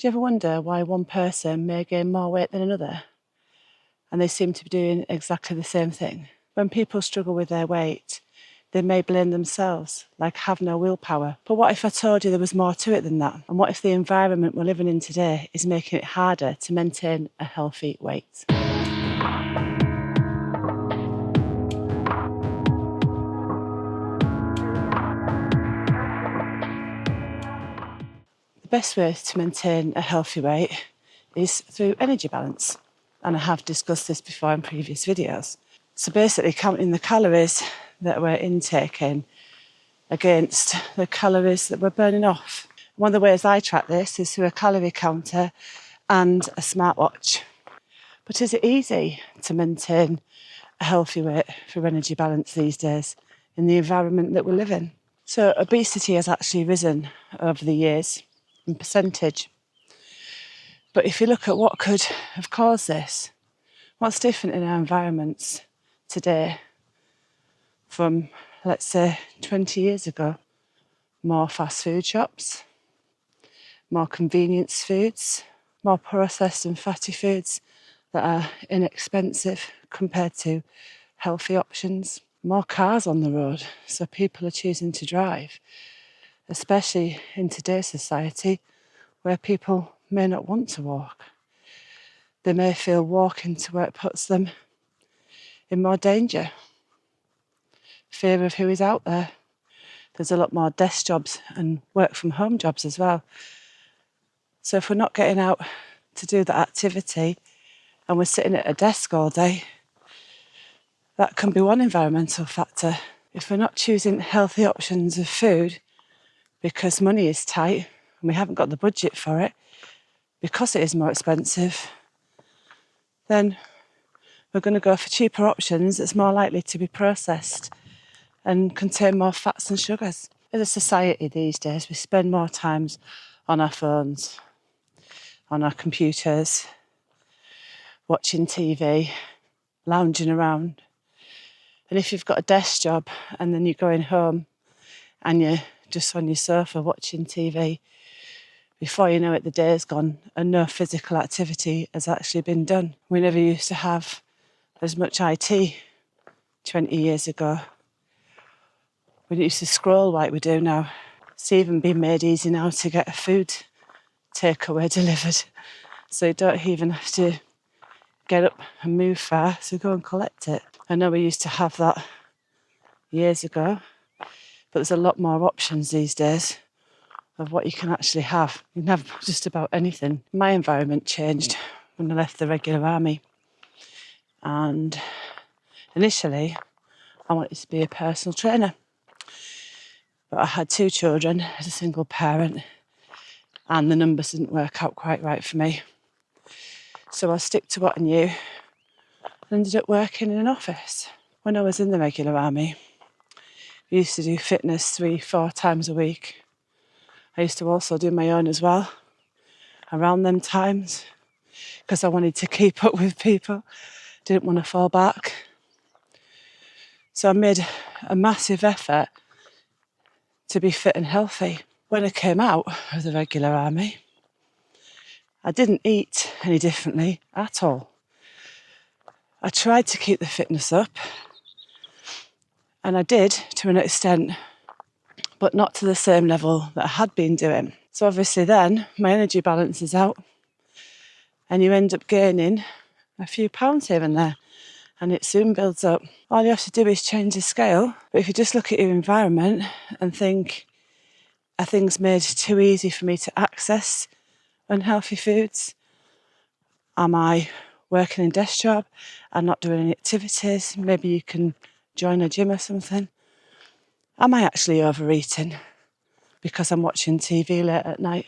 Do you ever wonder why one person may gain more weight than another and they seem to be doing exactly the same thing? When people struggle with their weight, they may blame themselves, like have no willpower. But what if I told you there was more to it than that? And what if the environment we're living in today is making it harder to maintain a healthy weight? The best way to maintain a healthy weight is through energy balance. And I have discussed this before in previous videos. So basically counting the calories that we're intaking against the calories that we're burning off. One of the ways I track this is through a calorie counter and a smartwatch. But is it easy to maintain a healthy weight for energy balance these days in the environment that we live in? So obesity has actually risen over the years in percentage. But if you look at what could have caused this, what's different in our environments today from, let's say, 20 years ago? More fast food shops, more convenience foods, more processed and fatty foods that are inexpensive compared to healthy options. More cars on the road, so people are choosing to drive, especially in today's society where people may not want to walk. They may feel walking to work puts them in more danger. Fear of who is out there. There's a lot more desk jobs and work from home jobs as well. So if we're not getting out to do that activity and we're sitting at a desk all day, that can be one environmental factor. If we're not choosing healthy options of food because money is tight and we haven't got the budget for it, because it is more expensive, then we're going to go for cheaper options that's more likely to be processed and contain more fats and sugars. As a society these days, we spend more time on our phones, on our computers, watching TV, lounging around. And if you've got a desk job and then you're going home and you're just on your sofa watching TV, before you know it, the day's gone and no physical activity has actually been done. We never used to have as much IT 20 years ago. We didn't used to scroll like we do now. It's even been made easy now to get a food takeaway delivered. So you don't even have to get up and move far to go and collect it. I know we used to have that years ago, but there's a lot more options these days of what you can actually have. You can have just about anything. My environment changed when I left the regular army. And initially, I wanted to be a personal trainer. But I had 2 children as a single parent, and the numbers didn't work out quite right for me. So I stuck to what I knew and ended up working in an office. When I was in the regular army, we used to do fitness 3-4 times a week. I used to also do my own as well around them times because I wanted to keep up with people, didn't want to fall back. So I made a massive effort to be fit and healthy. When I came out of the regular army, I didn't eat any differently at all. I tried to keep the fitness up, and I did to an extent, but not to the same level that I had been doing. So obviously then my energy balance is out and you end up gaining a few pounds here and there, and it soon builds up. All you have to do is change the scale. But if you just look at your environment and think, are things made too easy for me to access unhealthy foods? Am I working a desk job and not doing any activities? Maybe you can join a gym or something. Am I actually overeating because I'm watching TV late at night?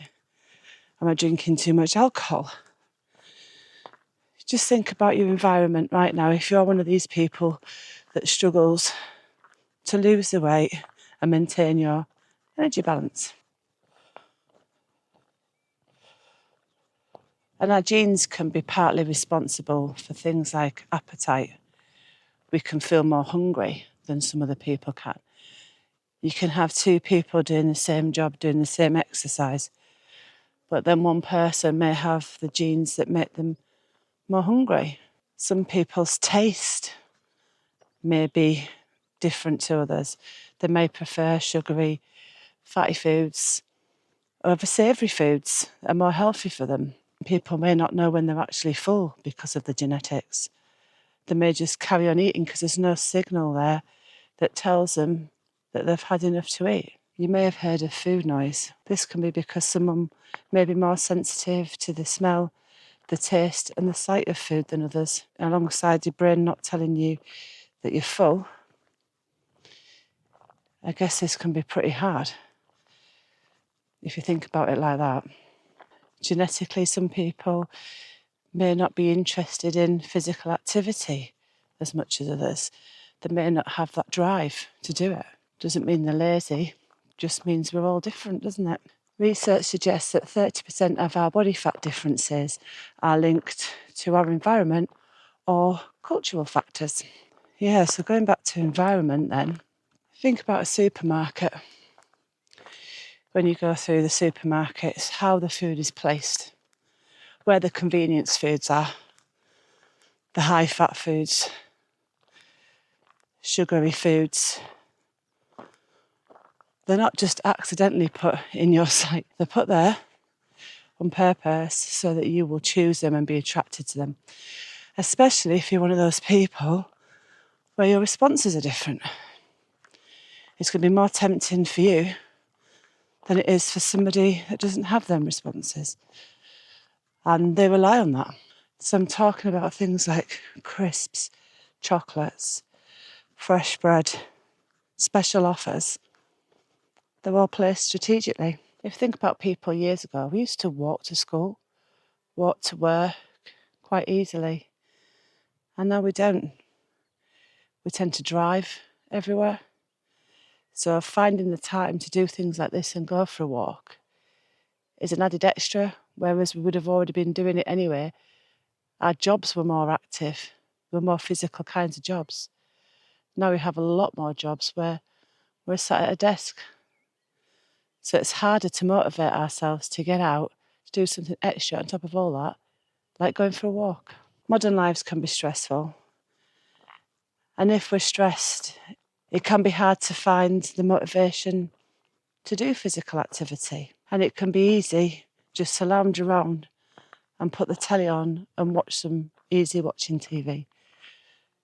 Am I drinking too much alcohol? Just think about your environment right now. If you're one of these people that struggles to lose the weight and maintain your energy balance. And our genes can be partly responsible for things like appetite. We can feel more hungry than some other people can. You can have 2 people doing the same job, doing the same exercise, But then one person may have the genes that make them more hungry. Some people's taste may be different to others. They may prefer sugary, fatty foods over savoury foods that are more healthy for them. People may not know when they're actually full because of the genetics. They may just carry on eating because there's no signal there that tells them that they've had enough to eat. You may have heard of food noise. This can be because someone may be more sensitive to the smell, the taste and the sight of food than others. Alongside your brain not telling you that you're full, I guess this can be pretty hard if you think about it like that. Genetically, some people may not be interested in physical activity as much as others. They may not have that drive to do it. Doesn't mean they're lazy, just means we're all different, doesn't it? Research suggests that 30% of our body fat differences are linked to our environment or cultural factors. Yeah, so going back to environment then, think about a supermarket. When you go through the supermarkets, how the food is placed, where the convenience foods are, the high fat foods, sugary foods. They're not just accidentally put in your sight, they're put there on purpose so that you will choose them and be attracted to them. Especially if you're one of those people where your responses are different. It's going to be more tempting for you than it is for somebody that doesn't have them responses. And they rely on that. So I'm talking about things like crisps, chocolates, fresh bread, special offers. They're all placed strategically. If you think about people years ago, we used to walk to school, walk to work quite easily. And now we don't. We tend to drive everywhere. So finding the time to do things like this and go for a walk is an added extra, whereas we would have already been doing it anyway. Our jobs were more active, were more physical kinds of jobs. Now we have a lot more jobs where we're sat at a desk. So it's harder to motivate ourselves to get out, to do something extra on top of all that, like going for a walk. Modern lives can be stressful. And if we're stressed, it can be hard to find the motivation to do physical activity. And it can be easy just to lounge around and put the telly on and watch some easy watching TV,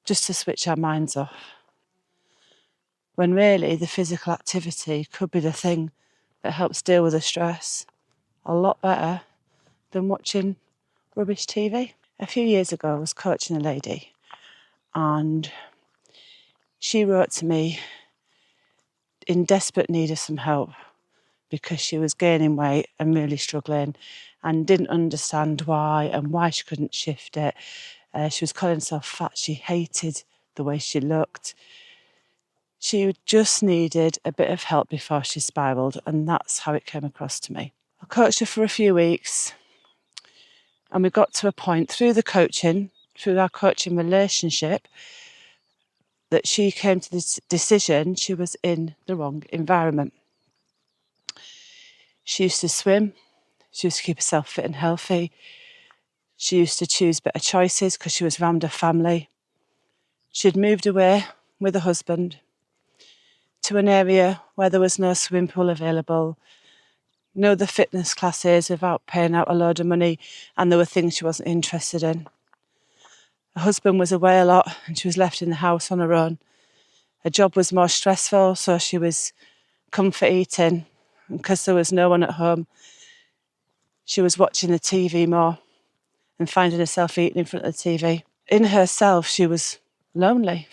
just to switch our minds off. When really the physical activity could be the thing that helps deal with the stress a lot better than watching rubbish TV. A few years ago, I was coaching a lady and she wrote to me in desperate need of some help because she was gaining weight and really struggling and didn't understand why and why she couldn't shift it. She was calling herself fat. She hated the way she looked. She just needed a bit of help before she spiralled, and that's how it came across to me. I coached her for a few weeks and we got to a point through the coaching, through our coaching relationship, that she came to this decision she was in the wrong environment. She used to swim. She used to keep herself fit and healthy. She used to choose better choices because she was around her family. She'd moved away with her husband to an area where there was no swimming pool available, no other fitness classes without paying out a load of money, and there were things she wasn't interested in. Her husband was away a lot and she was left in the house on her own. Her job was more stressful, so she was comfort eating. And because there was no one at home, she was watching the TV more and finding herself eating in front of the TV. In herself, she was lonely.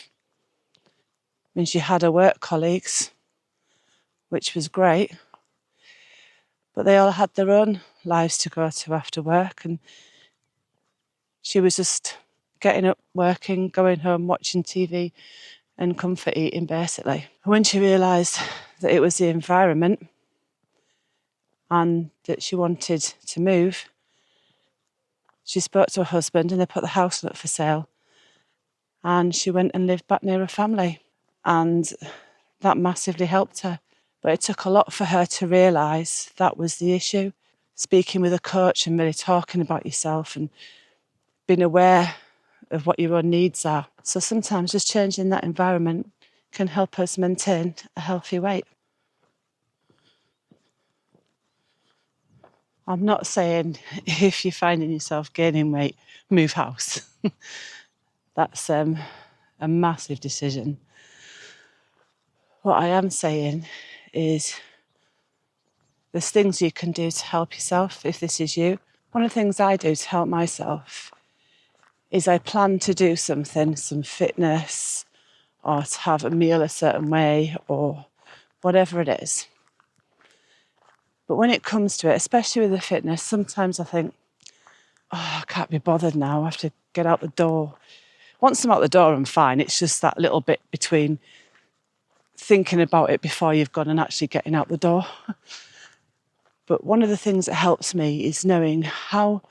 I mean, she had her work colleagues, which was great, but they all had their own lives to go to after work, and she was just getting up, working, going home, watching TV and comfort eating, basically. And when she realised that it was the environment and that she wanted to move, she spoke to her husband and they put the house up for sale, and she went and lived back near her family, and that massively helped her. But it took a lot for her to realise that was the issue. speaking with a coach and really talking about yourself and being aware of what your own needs are. So sometimes just changing that environment can help us maintain a healthy weight. I'm not saying if you're finding yourself gaining weight, move house. That's a massive decision. What I am saying is there's things you can do to help yourself if this is you. One of the things I do to help myself is I plan to do something, some fitness, or to have a meal a certain way, or whatever it is. But when it comes to it, especially with the fitness, sometimes I think, I can't be bothered now, I have to get out the door. Once I'm out the door, I'm fine. It's just that little bit between thinking about it before you've gone and actually getting out the door. But one of the things that helps me is knowing how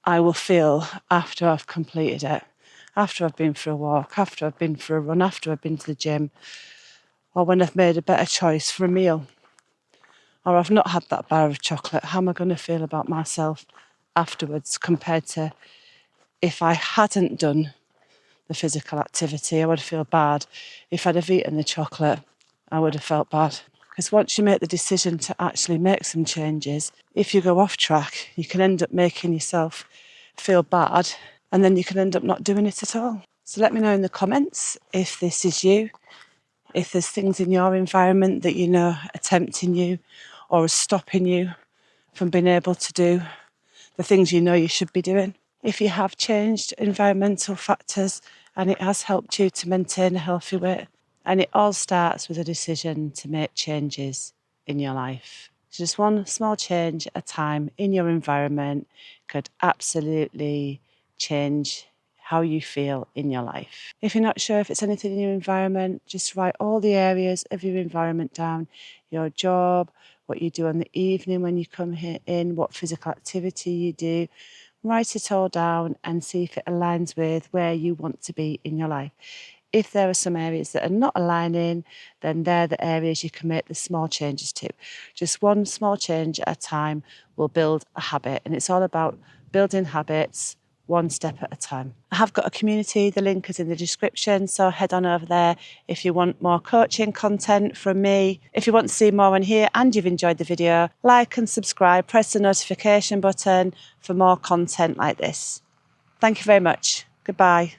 I will feel after I've completed it, after I've been for a walk, after I've been for a run, after I've been to the gym, or when I've made a better choice for a meal, or I've not had that bar of chocolate. How am I going to feel about myself afterwards compared to if I hadn't done the physical activity? I would feel bad. If I'd have eaten the chocolate, I would have felt bad. Because once you make the decision to actually make some changes, if you go off track, you can end up making yourself feel bad, and then you can end up not doing it at all. So let me know in the comments if this is you, if there's things in your environment that you know are tempting you or are stopping you from being able to do the things you know you should be doing. If you have changed environmental factors and it has helped you to maintain a healthy weight. And it all starts with a decision to make changes in your life. So just one small change at a time in your environment could absolutely change how you feel in your life. If you're not sure if it's anything in your environment, just write all the areas of your environment down. Your job, what you do in the evening when you come here in, what physical activity you do. Write it all down and see if it aligns with where you want to be in your life. If there are some areas that are not aligning, then they're the areas you can make the small changes to. Just one small change at a time will build a habit, and it's all about building habits one step at a time. I have got a community, the link is in the description, so head on over there if you want more coaching content from me. If you want to see more on here and you've enjoyed the video, like and subscribe, press the notification button for more content like this. Thank you very much. Goodbye.